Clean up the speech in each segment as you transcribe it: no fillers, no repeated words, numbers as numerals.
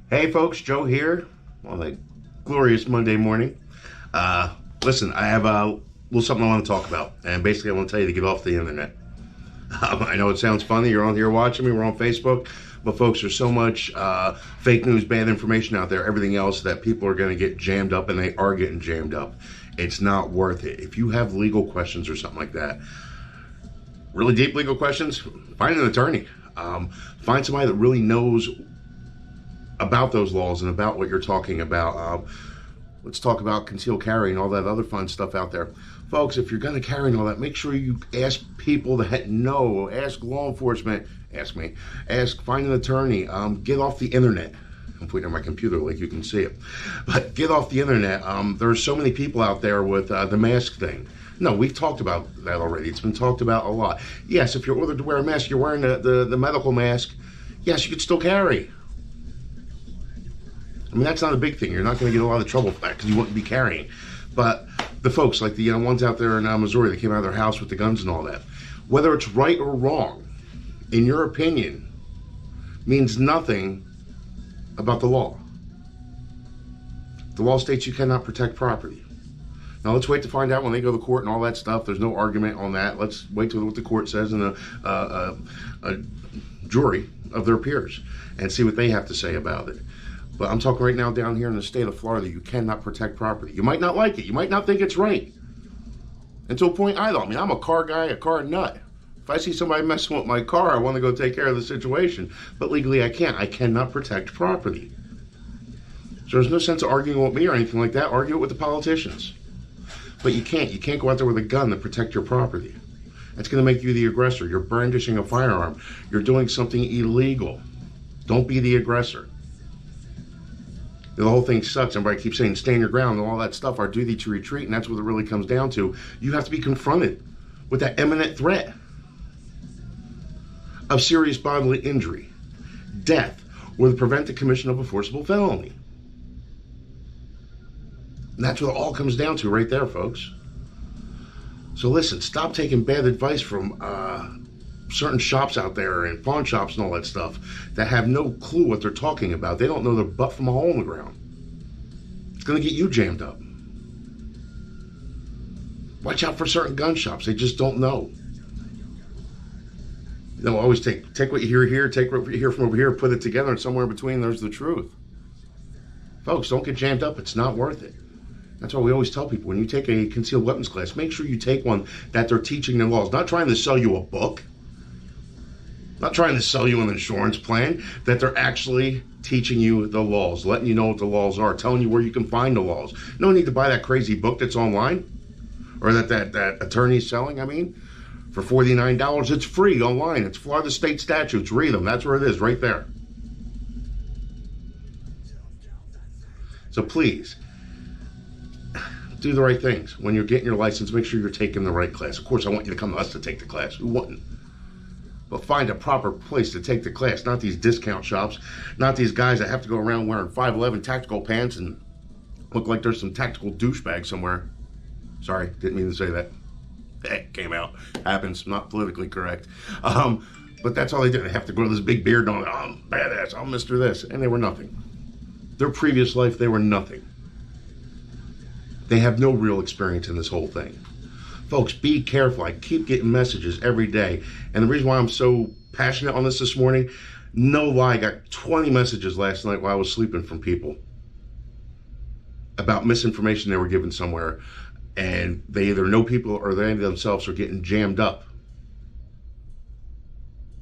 Hey folks, Joe here on a glorious Monday morning. Listen, I have a little something I want to talk about, and basically I want to tell you to get off the internet. I know it sounds funny, you're on here watching me, we're on Facebook, but folks, there's so much fake news, bad information out there, everything else that people are going to get jammed up, and they are getting jammed up. It's not worth it. If you have legal questions or something like that, really deep legal questions, find an attorney. Find somebody that really knows about those laws and about what you're talking about. Let's talk about concealed carry and all that other fun stuff out there. Folks, if you're going to carry and all that, make sure you ask people that know. Ask law enforcement. Ask me. Find an attorney. Get off the internet. I'm putting it on my computer like you can see it. But get off the internet. There's so many people out there with the mask thing. No, we've talked about that already. It's been talked about a lot. Yes, if you're ordered to wear a mask, you're wearing the medical mask. Yes, you could still carry. I mean, that's not a big thing. You're not going to get a lot of trouble for that because you wouldn't be carrying. But the folks, like the ones out there in Missouri that came out of their house with the guns and all that, whether it's right or wrong, in your opinion, means nothing about the law. The law states you cannot protect property. Now, let's wait to find out when they go to court and all that stuff. There's no argument on that. Let's wait till what the court says and a jury of their peers and see what they have to say about it. But I'm talking right now down here in the state of Florida, you cannot protect property. You might not like it. You might not think it's right. And to a point I don't. I mean, I'm a car guy, a car nut. If I see somebody messing with my car, I want to go take care of the situation. But legally, I can't. I cannot protect property. So there's no sense of arguing with me or anything like that. Argue it with the politicians. But you can't. You can't go out there with a gun to protect your property. That's going to make you the aggressor. You're brandishing a firearm. You're doing something illegal. Don't be the aggressor. The whole thing sucks. Everybody keeps saying stand your ground and all that stuff. Our duty to retreat, and that's what it really comes down to. You have to be confronted with that imminent threat of serious bodily injury, death, or to prevent the commission of a forcible felony. And that's what it all comes down to right there, folks. So listen, stop taking bad advice from certain shops out there and pawn shops and all that stuff that have no clue what they're talking about. They don't know their butt from a hole in the ground. It's going to get you jammed up. Watch out for certain gun shops. They just don't know. They'll always take what you hear here, take what you hear from over here, put it together, and somewhere in between there's the truth. Folks, don't get jammed up. It's not worth it. That's why we always tell people, when you take a concealed weapons class, make sure you take one that they're teaching the laws. Not trying to sell you a book. Not trying to sell you an insurance plan, that they're actually teaching you the laws, letting you know what the laws are, telling you where you can find the laws. No need to buy that crazy book that's online or that attorney's selling, for $49. It's free online. It's Florida state statutes. Read them. That's where it is, right there. So please, do the right things. When you're getting your license, make sure you're taking the right class. Of course, I want you to come to us to take the class. Who wouldn't? But find a proper place to take the class, not these discount shops, not these guys that have to go around wearing 5'11" tactical pants and look like there's some tactical douchebag somewhere. Sorry, didn't mean to say that. It came out. Happens, not politically correct. But that's all they did. They have to grow this big beard on. I'm badass, I'm Mr. This. And they were nothing. Their previous life, they were nothing. They have no real experience in this whole thing. Folks, be careful. I keep getting messages every day. And the reason why I'm so passionate on this morning, no lie, I got 20 messages last night while I was sleeping from people about misinformation they were given somewhere. And they either know people or they themselves are getting jammed up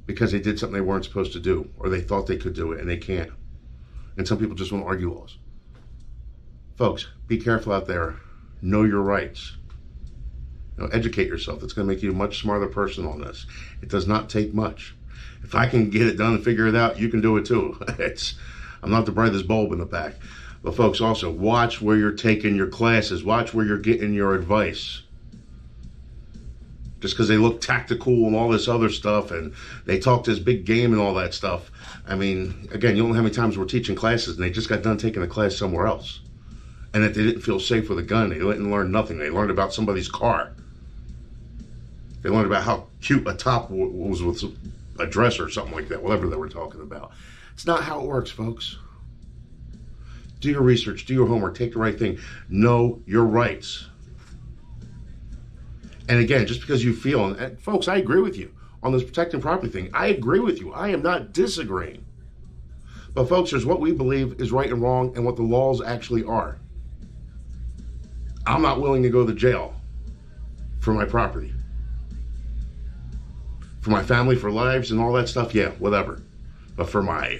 because they did something they weren't supposed to do, or they thought they could do it and they can't. And some people just want to argue laws. Folks, be careful out there. Know your rights. Educate yourself. It's going to make you a much smarter person on this. It does not take much. If I can get it done and figure it out, you can do it too. I'm not the brightest bulb in the pack. But folks, also watch where you're taking your classes. Watch where you're getting your advice. Just because they look tactical and all this other stuff and they talk this big game and all that stuff. Again, you don't know how many times we're teaching classes and they just got done taking a class somewhere else. And that they didn't feel safe with a gun. They didn't learn nothing. They learned about somebody's car. They learned about how cute a top was with a dress or something like that, whatever they were talking about. It's not how it works, folks. Do your research, do your homework, take the right thing. Know your rights. And again, just because you feel, and folks, I agree with you on this protecting property thing. I agree with you. I am not disagreeing. But folks, there's what we believe is right and wrong and what the laws actually are. I'm not willing to go to jail for my property. For my family, for lives and all that stuff, yeah, whatever. But for my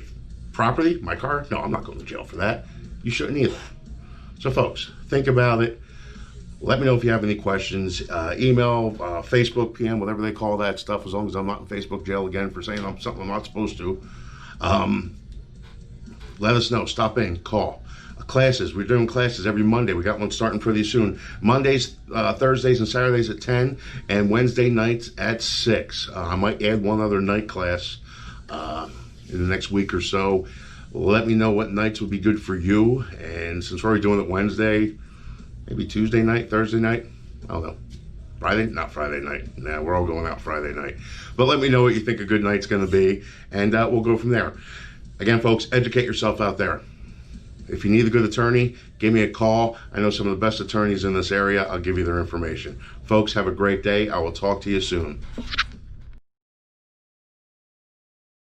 property, my car, no, I'm not going to jail for that. You shouldn't either. So folks, think about it. Let me know if you have any questions. Email, Facebook, PM, whatever they call that stuff, as long as I'm not in Facebook jail again for saying something I'm not supposed to. Let us know. Stop in. Call. Classes. We're doing classes every Monday. We got one starting pretty soon. Mondays, Thursdays, and Saturdays at 10, and Wednesday nights at 6. I might add one other night class in the next week or so. Let me know what nights would be good for you. And since we're already doing it Wednesday, maybe Tuesday night, Thursday night. I don't know. Friday? Not Friday night. Nah, we're all going out Friday night. But let me know what you think a good night's going to be, and we'll go from there. Again, folks, educate yourself out there. If you need a good attorney, give me a call. I know some of the best attorneys in this area. I'll give you their information. Folks, have a great day. I will talk to you soon.